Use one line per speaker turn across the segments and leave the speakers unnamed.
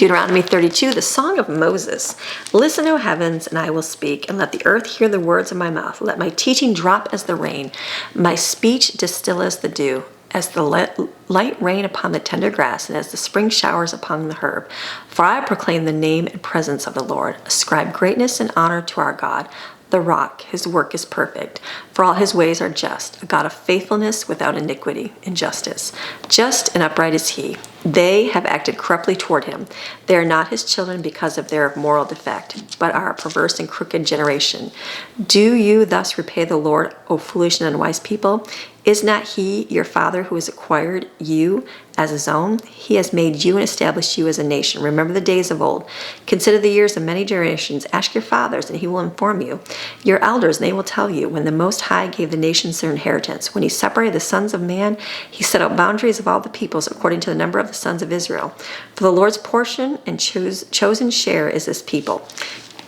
Deuteronomy 32, the Song of Moses. Listen, O heavens, and I will speak, and let the earth hear the words of my mouth. Let my teaching drop as the rain, my speech distill as the dew, as the light rain upon the tender grass, and as the spring showers upon the herb. For I proclaim the name and presence of the Lord. Ascribe greatness and honor to our God, the rock. His work is perfect, for all his ways are just, a God of faithfulness without iniquity and justice. Just and upright is he. They have acted corruptly toward him. They are not his children because of their moral defect, but are a perverse and crooked generation. Do you thus repay the Lord, O foolish and unwise people? Is not he your father who has acquired you as his own? He has made you and established you as a nation. Remember the days of old. Consider the years of many generations. Ask your fathers, and he will inform you. Your elders, and they will tell you, when the Most High gave the nations their inheritance. When he separated the sons of man, he set out boundaries of all the peoples according to the number of the sons of Israel. For the Lord's portion and chosen share is this people.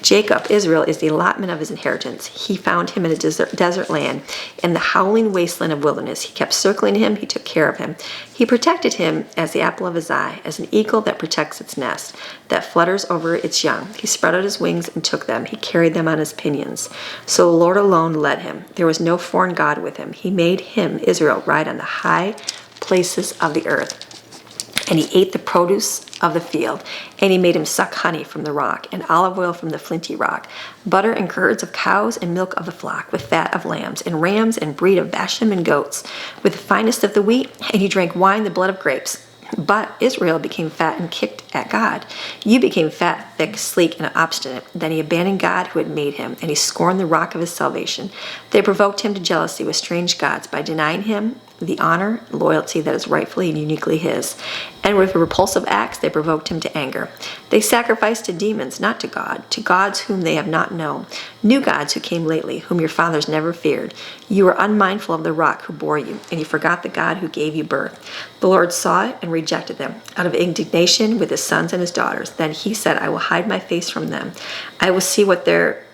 Jacob, Israel, is the allotment of his inheritance. He found him in a desert land, in the howling wasteland of wilderness. He kept circling him. He took care of him. He protected him as the apple of his eye, as an eagle that protects its nest, that flutters over its young. He spread out his wings and took them. He carried them on his pinions. So the Lord alone led him. There was no foreign god with him. He made him, Israel, ride on the high places of the earth. And he ate the produce of the field, and he made him suck honey from the rock, and olive oil from the flinty rock, butter and curds of cows, and milk of the flock, with fat of lambs, and rams, and breed of Bashan and goats, with the finest of the wheat, and he drank wine, the blood of grapes. But Israel became fat and kicked at God. You became fat, thick, sleek, and obstinate. Then he abandoned God who had made him, and he scorned the rock of his salvation. They provoked him to jealousy with strange gods by denying him the honor and loyalty that is rightfully and uniquely his. And with repulsive acts, they provoked him to anger. They sacrificed to demons, not to God, to gods whom they have not known, new gods who came lately, whom your fathers never feared. You were unmindful of the rock who bore you, and you forgot the God who gave you birth. The Lord saw it and rejected them, out of indignation with his sons and his daughters. Then he said, I will hide my face from them. I will see what their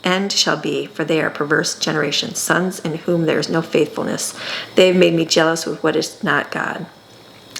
end shall be, for they are a perverse generation, sons in whom there is no faithfulness. They have made me jealous with what is not God.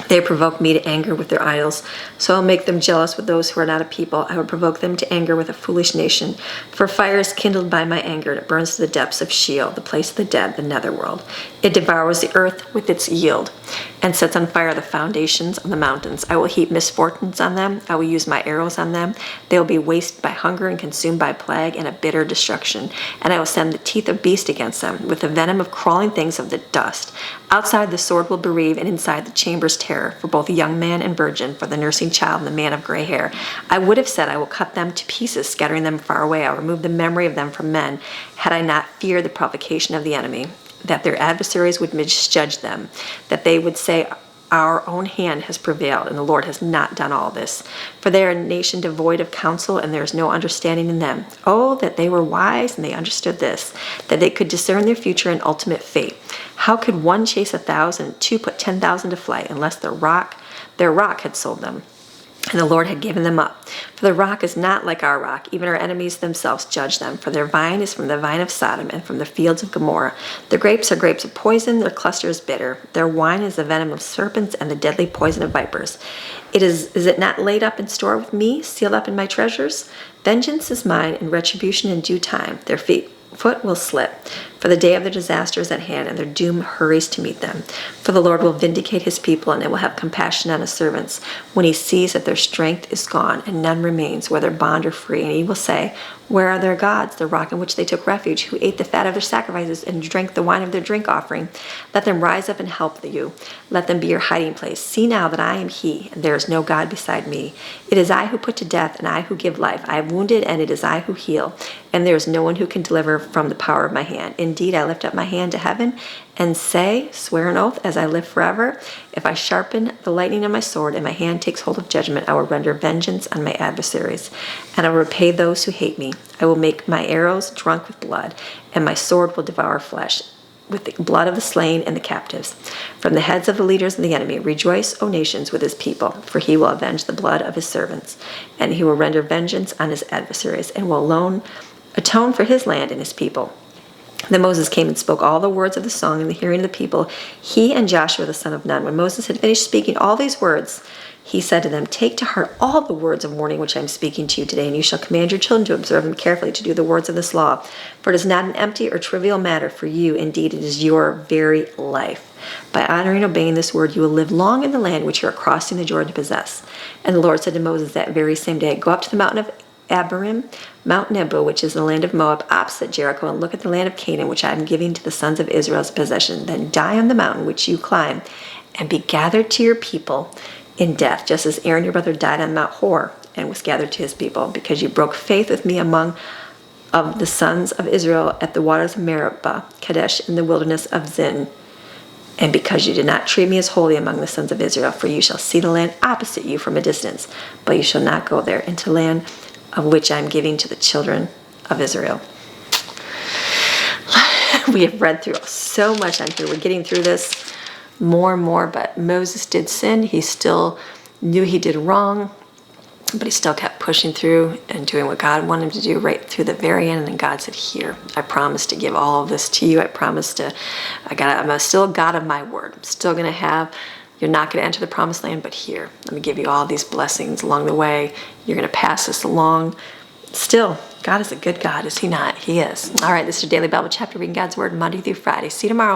They provoke me to anger with their idols, so I'll make them jealous with those who are not a people. I will provoke them to anger with a foolish nation. For fire is kindled by my anger, and it burns to the depths of Sheol, the place of the dead, the netherworld. It devours the earth with its yield, and sets on fire the foundations of the mountains. I will heap misfortunes on them. I will use my arrows on them. They will be wasted by hunger and consumed by plague and a bitter destruction. And I will send the teeth of beast against them, with the venom of crawling things of the dust. Outside the sword will bereave, and inside the chambers terror, for both young man and virgin, for the nursing child and the man of gray hair. I would have said, I will cut them to pieces, scattering them far away. I will remove the memory of them from men, had I not feared the provocation of the enemy, that their adversaries would misjudge them, that they would say, our own hand has prevailed, and the Lord has not done all this. For they are a nation devoid of counsel, and there is no understanding in them. Oh, that they were wise, and they understood this, that they could discern their future and ultimate fate. How could one chase 1,000, two put 10,000 to flight, unless their rock had sold them? And the Lord had given them up. For the rock is not like our rock. Even our enemies themselves judge them. For their vine is from the vine of Sodom and from the fields of Gomorrah. Their grapes are grapes of poison. Their cluster is bitter. Their wine is the venom of serpents and the deadly poison of vipers. Is it not laid up in store with me, sealed up in my treasures? Vengeance is mine and retribution in due time. Their foot will slip, for the day of their disaster is at hand, and their doom hurries to meet them. For the Lord will vindicate his people, and it will have compassion on his servants, when he sees that their strength is gone, and none remains, whether bond or free. And he will say, where are their gods, the rock in which they took refuge, who ate the fat of their sacrifices and drank the wine of their drink offering? Let them rise up and help you. Let them be your hiding place. See now that I am he, and there is no God beside me. It is I who put to death, and I who give life. I have wounded, and it is I who heal, and there is no one who can deliver from the power of my hand. Indeed, I lift up my hand to heaven and swear an oath as I live forever. If I sharpen the lightning of my sword and my hand takes hold of judgment, I will render vengeance on my adversaries, and I will repay those who hate me. I will make my arrows drunk with blood, and my sword will devour flesh, with the blood of the slain and the captives. From the heads of the leaders of the enemy, rejoice, O nations, with his people, for he will avenge the blood of his servants, and he will render vengeance on his adversaries, and will alone atone for his land and his people. Then Moses came and spoke all the words of the song in the hearing of the people, he and Joshua the son of Nun. When Moses had finished speaking all these words, he said to them, "Take to heart all the words of warning which I am speaking to you today, and you shall command your children to observe them carefully, to do the words of this law. For it is not an empty or trivial matter for you. Indeed, it is your very life. By honoring and obeying this word, you will live long in the land which you are crossing the Jordan to possess." And the Lord said to Moses that very same day, "Go up to the mountain of Abarim, Mount Nebo, which is the land of Moab, opposite Jericho, and look at the land of Canaan, which I am giving to the sons of Israel as possession. Then die on the mountain which you climb, and be gathered to your people in death, just as Aaron your brother died on Mount Hor and was gathered to his people, because you broke faith with me among of the sons of Israel at the waters of Meribah, Kadesh, in the wilderness of Zin, and because you did not treat me as holy among the sons of Israel. For you shall see the land opposite you from a distance, but you shall not go there, into land of which I am giving to the children of Israel." We have read through so much on here. We're getting through this more and more, but Moses did sin. He still knew he did wrong, but he still kept pushing through and doing what God wanted him to do right through the very end. And then God said, "Here, I promise to give all of this to you. I'm still a God of my word. I'm still going to you're not going to enter the promised land, but here, let me give you all these blessings along the way. You're going to pass this along." Still, God is a good God, is he not? He is. All right, this is your Daily Bible Chapter, reading God's Word Monday through Friday. See you tomorrow.